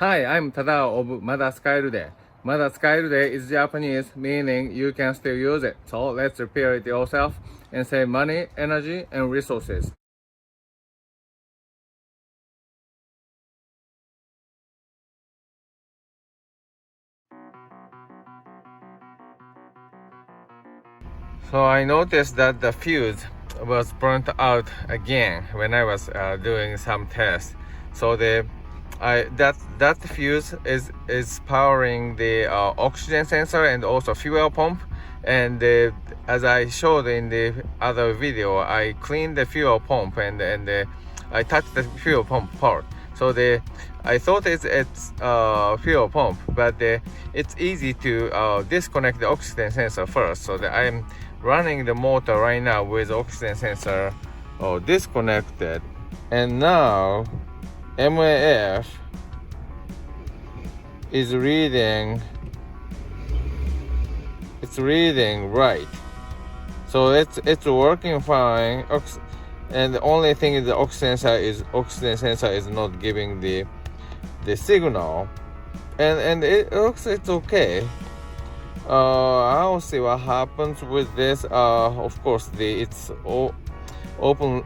Hi, I'm Tadao of Madaskaerude. Madaskaerude is Japanese, meaning you can still use it. So let's repair it yourself and save money, energy, and resources. So I noticed that the fuse was burnt out again when I was doing some tests. So that fuse is powering the oxygen sensor and also fuel pump. And as I showed in the other video, I cleaned the fuel pump and I touched the fuel pump part. So I thought it's fuel pump, but it's easy to disconnect the oxygen sensor first. So that I'm running the motor right now with oxygen sensor disconnected, and now MAF is reading. It's reading right, so it's working fine. And the only thing is the oxygen sensor is not giving the signal, and it looks it's okay. I'll see what happens with this. Of course, it's open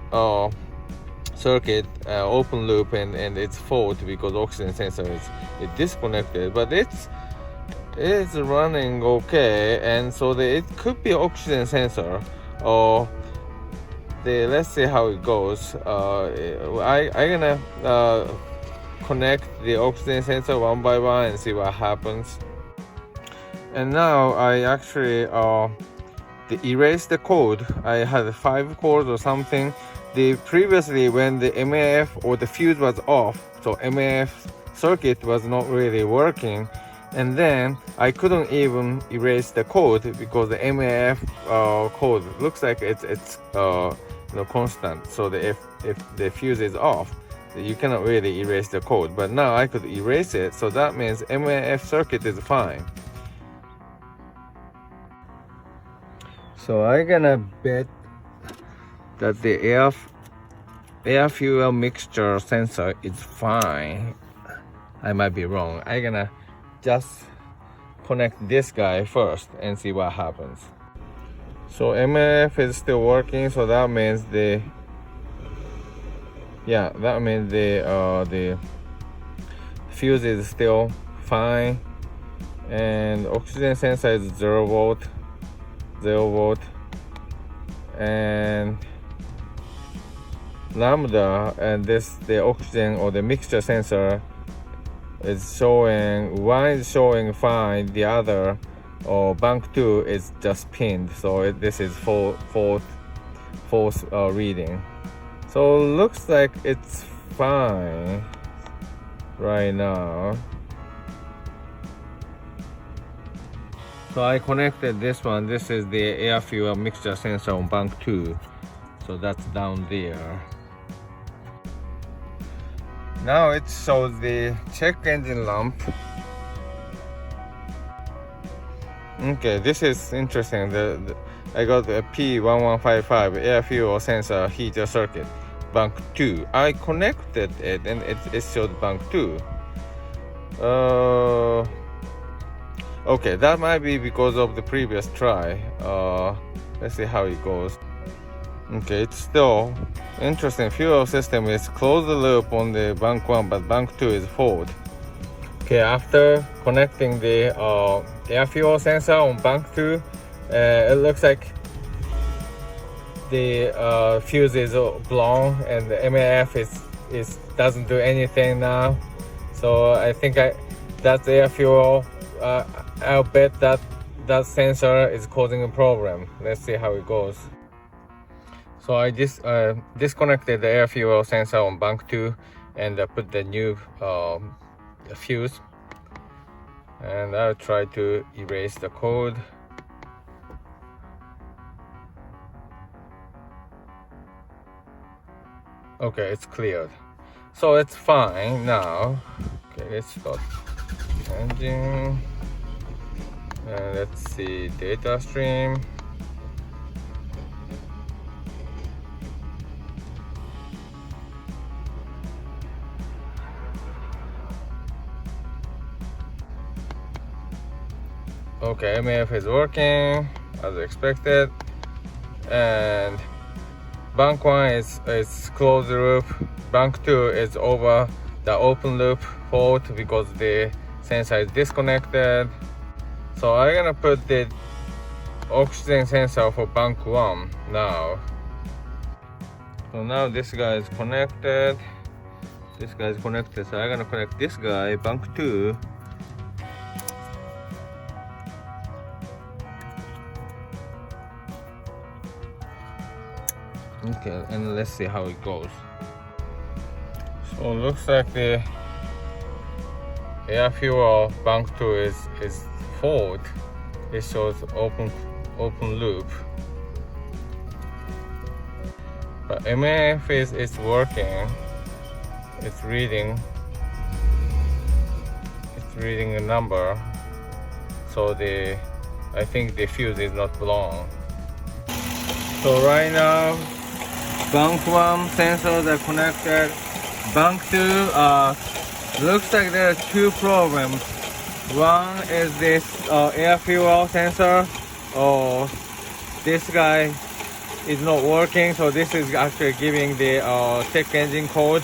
circuit, open loop, and it's fault because oxygen sensor is disconnected. But it's running okay, and so it could be oxygen sensor. Or let's see how it goes. I'm gonna connect the oxygen sensor one by one and see what happens. And now I actually erased the code. I had 5 codes or something. Previously when the MAF or the fuse was off, so MAF circuit was not really working, and then I couldn't even erase the code because the MAF code looks like it's constant. So if the fuse is off, you cannot really erase the code. But now I could erase it, so that means MAF circuit is fine. So I'm gonna bet that the air fuel mixture sensor is fine. I might be wrong. I'm gonna just connect this guy first and see what happens. So MAF is still working, so that means the fuse is still fine, and oxygen sensor is 0 volt, and lambda and the oxygen or the mixture sensor is showing, one is showing fine, the other bank 2 is just pinned, so this is false reading. So looks like it's fine right now. So I connected this one. This is the air fuel mixture sensor on bank 2. So that's down there. Now it shows the check engine lamp. Okay, this is interesting. I got the P0155 air fuel sensor heater circuit, bank 2. I connected it and it showed bank 2. Okay, that might be because of the previous try. Let's see how it goes. Okay, it's still interesting. Fuel system is closed loop on the bank 1, but bank 2 is fault. Okay, after connecting the air fuel sensor on bank 2, it looks like the fuse is blown and the MAF is doesn't do anything now. So I think that's the air fuel. I'll bet that sensor is causing a problem. Let's see how it goes. So I disconnected the air fuel sensor on bank 2 and put the new fuse. And I'll try to erase the code. Okay, it's cleared. So it's fine now. Okay, let's start engine. And let's see data stream. Okay, MAF is working as expected, and bank 1 is closed loop, bank 2 is over the open loop fault because the sensor is disconnected. So I'm gonna put the oxygen sensor for bank 1 now. So now this guy is connected. This guy is connected, so I'm gonna connect this guy, bank 2. Okay, and let's see how it goes. So it looks like the air fuel bank 2 is fault. It shows open loop. But MAF is working. It's reading a number. So I think the fuse is not blown. So right now, bank 1 sensors are connected. Bank 2, looks like there are two problems. One is this air fuel sensor. This guy is not working, so this is actually giving the check engine code.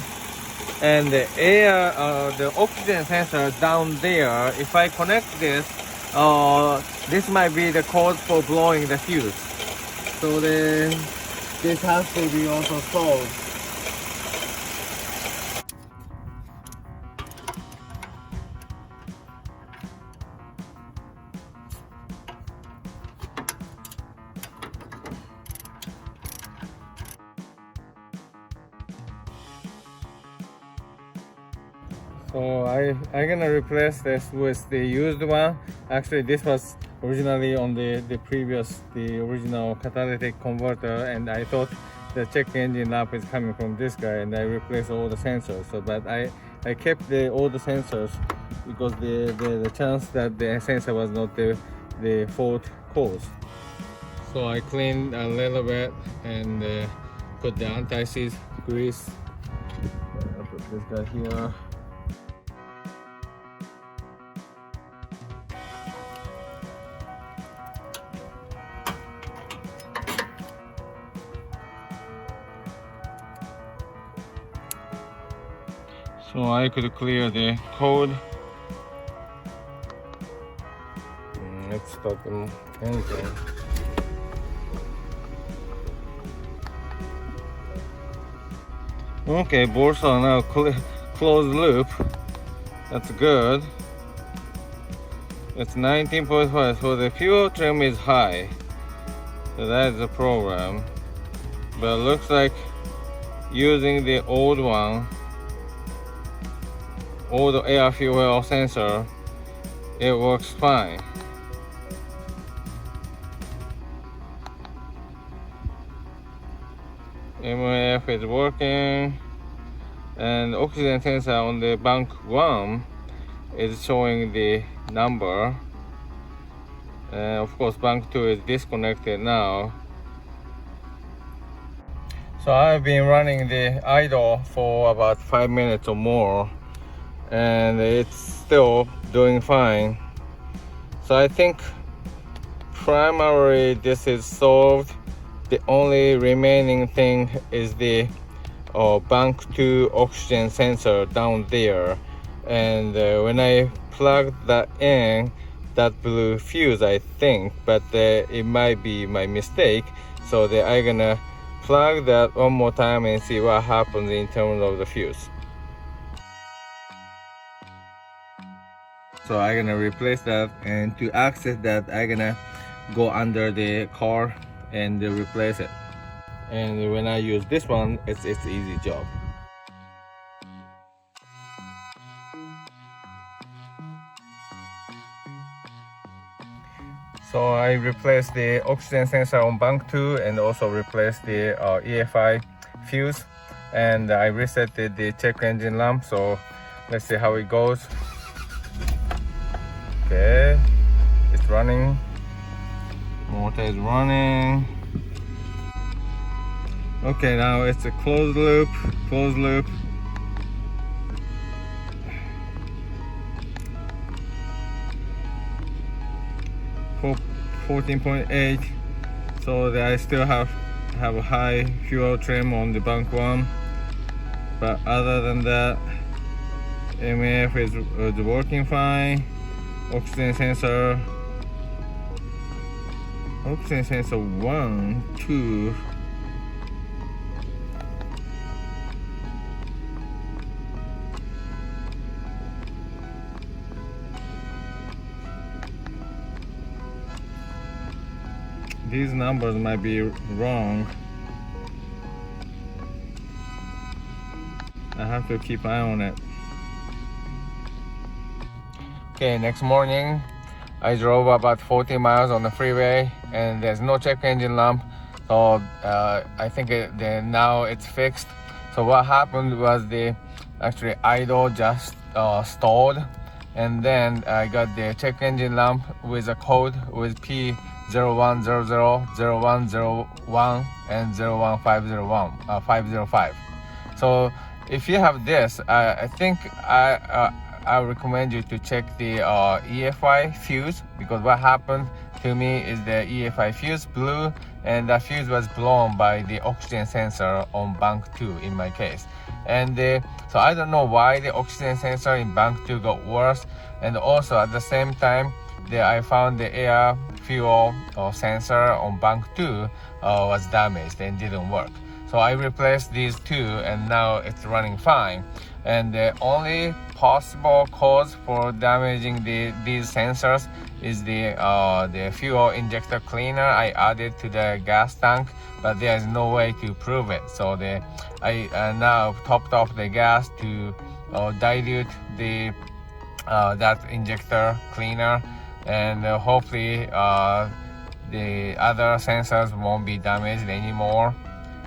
And the oxygen sensor down there, if I connect this, this might be the code for blowing the fuse. So this has to be also solved. So I'm gonna replace this with the used one. Actually, this was originally on the original catalytic converter, and I thought the check engine lamp is coming from this guy, and I replaced all the sensors. So, but I kept all the sensors because the chance that the sensor was not the fault cause. So I cleaned a little bit and put the anti-seize grease. I'll put this guy here. So I could clear the code. Let's start the engine. Okay, bolts are now closed loop. That's good. It's 19.5, so the fuel trim is high. So that is a problem. But it looks like using the old air fuel sensor, it works fine. MAF is working, and oxygen sensor on the bank 1 is showing the number, and of course bank 2 is disconnected now. So I've been running the idle for about 5 minutes or more, and it's still doing fine. So I think primarily this is solved. The only remaining thing is the bank 2 oxygen sensor down there, and when I plugged that in, that blew fuse, I think, but it might be my mistake. So I'm gonna plug that one more time and see what happens in terms of the fuse. So I'm gonna replace that, and to access that I'm gonna go under the car and replace it. And when I use this one, it's an easy job. So I replaced the oxygen sensor on bank 2 and also replaced the EFI fuse, and I reset the check engine lamp. So let's see how it goes. Okay, it's running. Motor is running. Okay, now it's a closed loop. 14.8, so that I still have a high fuel trim on the bank 1, but other than that, MAF is working fine. Oxygen sensor 1, 2. These numbers might be wrong. I have to keep an eye on it. Okay, next morning I drove about 40 miles on the freeway and there's no check engine lamp, so I think now it's fixed. So what happened was the actually idle just stalled, and then I got the check engine lamp with a code with P0100, 0101 and 505. So if you have this, I think I recommend you to check the EFI fuse, because what happened to me is the EFI fuse blew, and that fuse was blown by the oxygen sensor on bank 2 in my case. And so I don't know why the oxygen sensor in bank 2 got worse, and also at the same time I found the air fuel sensor on bank 2 was damaged and didn't work. So I replaced these two and now it's running fine. And the only possible cause for damaging these sensors is the fuel injector cleaner I added to the gas tank, but there is no way to prove it. So I now topped off the gas to dilute that injector cleaner, and hopefully the other sensors won't be damaged anymore.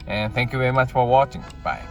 And thank you very much for watching. Bye.